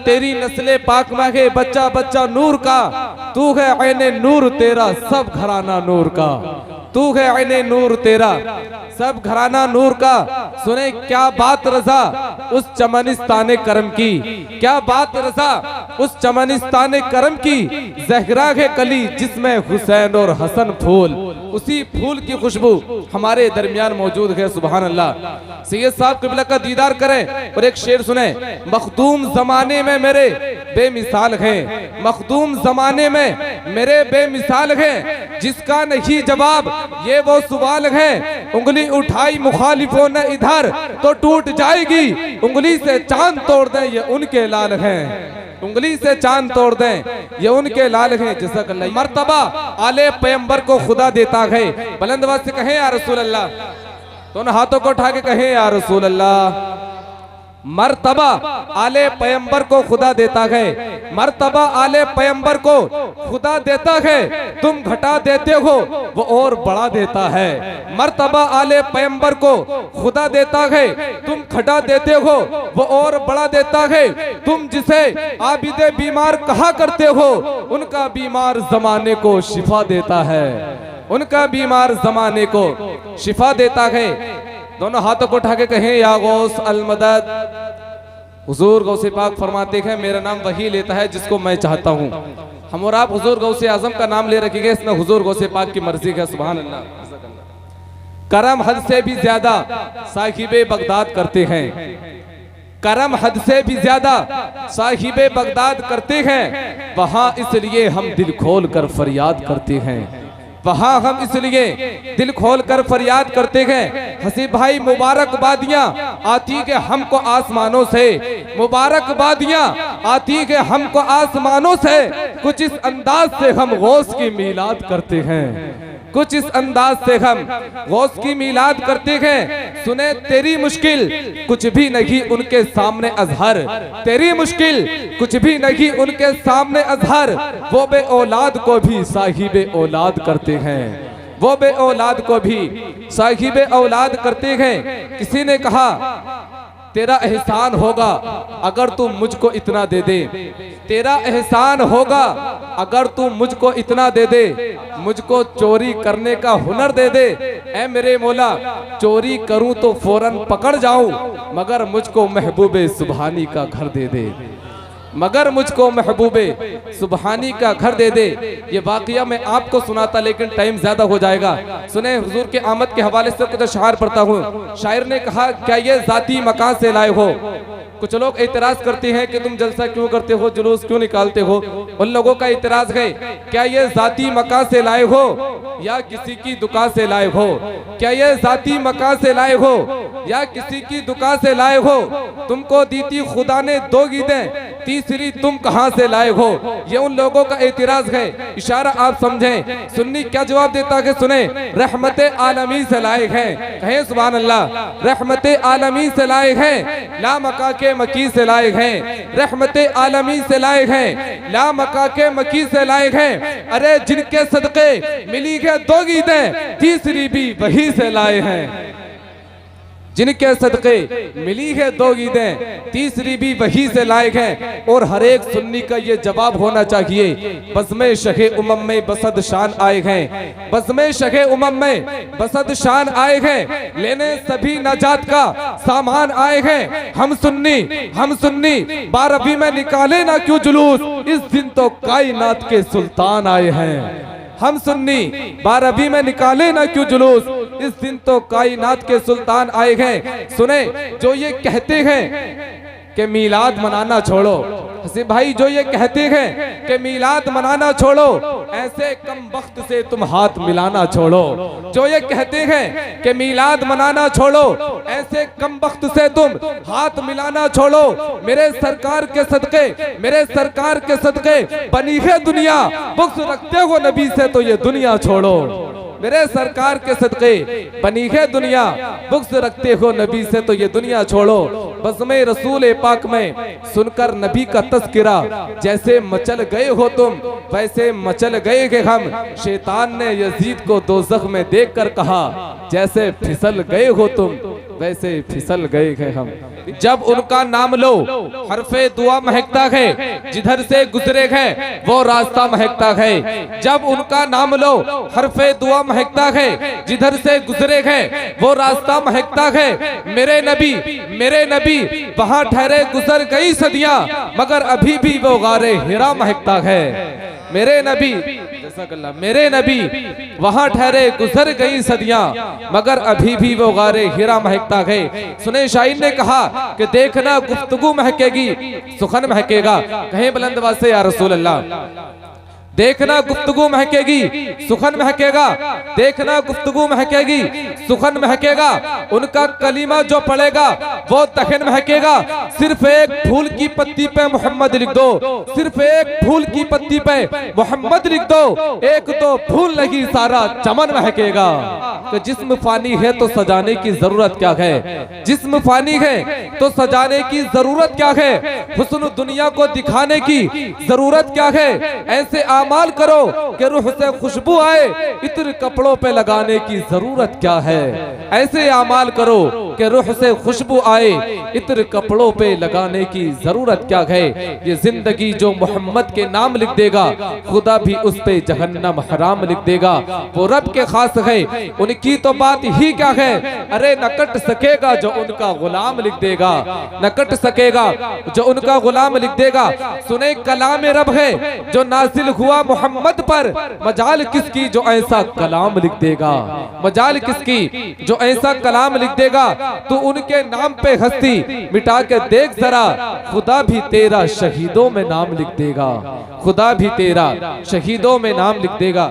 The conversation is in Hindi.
तेरी नस्ले पाक में है बच्चा बच्चा नूर का, तू है ऐने नूर तेरा सब घराना नूर का, तू है ऐने नूर तेरा सब घराना नूर का। सुने क्या बात रजा उस चमनिस्ताने करम की, क्या बात रजा उस चमनिस्ताने करम की, ज़हरा है कली जिसमें हुसैन और हसन फूल, उसी फूल की खुशबू हमारे दरमियान मौजूद है। सुभान अल्लाह। सैयद साहब क़िबला का दीदार करें और एक शेर सुने। मखदूम जमाने में मेरे बेमिसाल हैं, मखदूम जमाने में मेरे बेमिसाल हैं, जिसका नहीं जवाब ये वो सवाल है, उंगली उठाई मुखालिफों ने इधर तो टूट जाएगी, उंगली से चांद तोड़ दें ये उनके लाल हैं, उंगली से चांद तोड़ दें ये उनके लाल हैं। जज़ाकल्लाह। मर्तबा आले पैगंबर को खुदा देता है, बुलंद आवाज से कहें या रसूल अल्लाह, दोनों हाथों को उठा के कहें या रसूल अल्लाह। मर्तबा आले पैगंबर को खुदा देता है, मर्तबा आले पैगंबर को खुदा देता है, तुम घटा देते हो वो और बढ़ा देता है। मर्तबा आले पैगंबर को खुदा देता है, तुम घटा देते हो वो और बढ़ा देता है। तुम जिसे आबिदे बीमार कहा करते हो, उनका बीमार जमाने को शिफा देता है, उनका बीमार जमाने को शिफा देता है। दोनों हाथों को उठा के कहें या गौस अल मदद। हुजूर गौसे पाक फरमाते हैं मेरा नाम वही लेता है जिसको मैं चाहता हूँ। हम और आप हुजूर गौसे आजम का नाम ले रखेंगे, इसमें हुजूर गौसे पाक की मर्जी है। सुभान अल्लाह। करम हद से भी ज्यादा साहिबे बगदाद करते हैं, करम हद से भी ज्यादा साहिबे बगदाद करते हैं, वहां इसलिए हम दिल खोल कर फरियाद करते हैं, वहां हम इसलिए दिल खोल कर फरियाद करते हैं। हसीब भाई मुबारकबादियां आती है हमको आसमानों से, मुबारकबादियां आती है हमको आसमानों से, कुछ इस अंदाज से हम गौस की मीलाद करते हैं, कुछ इस अंदाज से हम गौस की मीलाद करते हैं। सुने तेरी मुश्किल कुछ भी नहीं उनके सामने अजहर, तेरी मुश्किल कुछ भी नहीं उनके सामने अजहर, वो बे औलाद को भी साहिबे औलाद करते हैं, वो बे औलाद को भी साहिबे औलाद करते हैं। किसी ने कहा तेरा एहसान होगा अगर तू मुझको इतना दे दे, तेरा एहसान होगा अगर तू मुझको इतना दे दे, मुझको चोरी करने का हुनर दे दे। ऐ मेरे मौला चोरी करूं तो फौरन पकड़ जाऊं, मगर मुझको महबूबे सुबहानी का घर दे दे, मगर मुझको महबूबे सुबहानी का घर दे दे। ये वाकया मैं आपको सुनाता लेकिन टाइम ज्यादा हो जाएगा। सुने हुजूर के आमद के हवाले से कुछ शायर पढ़ता हूँ। शायर ने कहा क्या ये जाती मकान से लाए हो? कुछ लोग एतराज करते हैं कि तुम जलसा क्यों करते हो, जुलूस क्यों निकालते हो। उन लोगों का एतराज है क्या ये जाती मकान से लाए हो या किसी की दुकान से लाए हो, क्या ये जाती मकान से लाए हो या किसी की दुकान से लाए हो। तुमको दी थी खुदा ने दो गीदें, तीसरी तुम कहां से लाए हो। ये उन लोगों का एतराज है, इशारा आप समझें। सुन्नी क्या जवाब देता है सुने, रहमते आलमी से लाए हैं, कहें सुभान अल्लाह। रहमते आलमी से लाए हैं, ला मका के मकी से लाए हैं, रहमते आलमी से लाए हैं, ला मका के मकी से लाए हैं। अरे जिनके सदके मिली है दो गीदें, तीसरी भी वही से लाए हैं, जिनके सदके मिली है दो गीदें, तीसरी भी वही से लायक है। और हर एक सुन्नी का ये जवाब होना चाहिए, बज़्मे शहे उमम में बसद शान आए हैं, बज़्मे शहे उमम में बसद शान आए हैं, लेने सभी नजात का सामान आए हैं। हम सुन्नी 12वीं में निकाले ना क्यों जुलूस, इस दिन तो कायनात के सुल्तान आए हैं। हम सुन्नी 12वीं में निकाले ना क्यों जुलूस, इस दिन तो कायनात के सुल्तान आए हैं। सुने जो ये कहते हैं कि मीलाद मनाना छोड़ो, हसीब भाई जो ये कहते हैं कि मीलाद मनाना छोड़ो, ऐसे कम वक्त से तुम हाथ मिलाना छोड़ो। जो ये कहते हैं कि मीलाद मनाना छोड़ो, ऐसे कम वक्त से तुम हाथ मिलाना छोड़ो। मेरे सरकार के सदके, मेरे सरकार के सदके बनी है दुनिया, बुग़्ज़ रखते हो नबी से तो ये दुनिया छोड़ो। मेरे सरकार के सदके बनी है दुनिया, बुग़्ज़ रखते हो नबी से तो ये दुनिया छोड़ो। बज़्मे रसूल पाक में सुनकर नबी का तज़किरा, जैसे मचल गए हो तुम वैसे मचल गए कि हम। शैतान ने यजीद को दोज़ख में देखकर कहा, जैसे फिसल गए हो तुम वैसे फिसल गए कि हम। जब उनका नाम लो हरफे दुआ महकता है, जिधर से गुजरे है वो रास्ता महकता है। जब उनका नाम लो हरफे दुआ महकता है, जिधर से गुजरे है वो रास्ता महकता है। मेरे नबी वहां ठहरे गुजर गई सदियां, मगर अभी भी वो गारे हिरा महकता है। मेरे नबी वहां ठहरे गुजर गई सदियां, मगर अभी भी वो गारे हिरा महकता है। सुने शायर ने कहा कि देखना गुफ्तगू महकेगी सुखन महकेगा। कहीं बुलंद आवाज से या रसूल अल्लाह। देखना गुफ्तगू महकेगी सुखन महकेगा, देखना गुफ्तगू महकेगी सुखन महकेगा। उनका कलीमा जो पढ़ेगा वो तखन महकेगा। सिर्फ एक फूल की पत्ती पे मोहम्मद लिख दो, सिर्फ एक फूल की पत्ती पे मोहम्मद लिख दो, एक तो फूल लगी सारा चमन महकेगा। तो जिस्म फानी है तो सजाने की जरूरत क्या है, जिस्म फानी है तो सजाने की जरूरत क्या है, हुस्न दुनिया को दिखाने की जरूरत क्या है। ऐसे अमाल करो कि रूह से खुशबू आए, इत्र कपड़ों पे लगाने की जरूरत क्या है। ऐसे अमाल करो कि रूह से खुशबू आए, इत्र कपड़ों पे लगाने की जरूरत क्या है। ये जिंदगी जो मोहम्मद के नाम लिख देगा, खुदा भी उस पे जहन्नम हराम लिख देगा। वो रब के खास है, उनकी तो बात ही क्या है। अरे न कट सकेगा जो उनका गुलाम लिख देगा, न कट सकेगा जो उनका गुलाम लिख देगा। सुने कलाम रब है जो नाजिल हुआ मोहम्मद पर, मजाल किसकी जो ऐसा कलाम लिख देगा, मजाल किसकी जो ऐसा कलाम लिख देगा। तू उनके नाम पे हस्ती मिटा के देख जरा, खुदा भी तेरा शहीदों में नाम लिख देगा, खुदा भी तेरा शहीदों में नाम लिख देगा।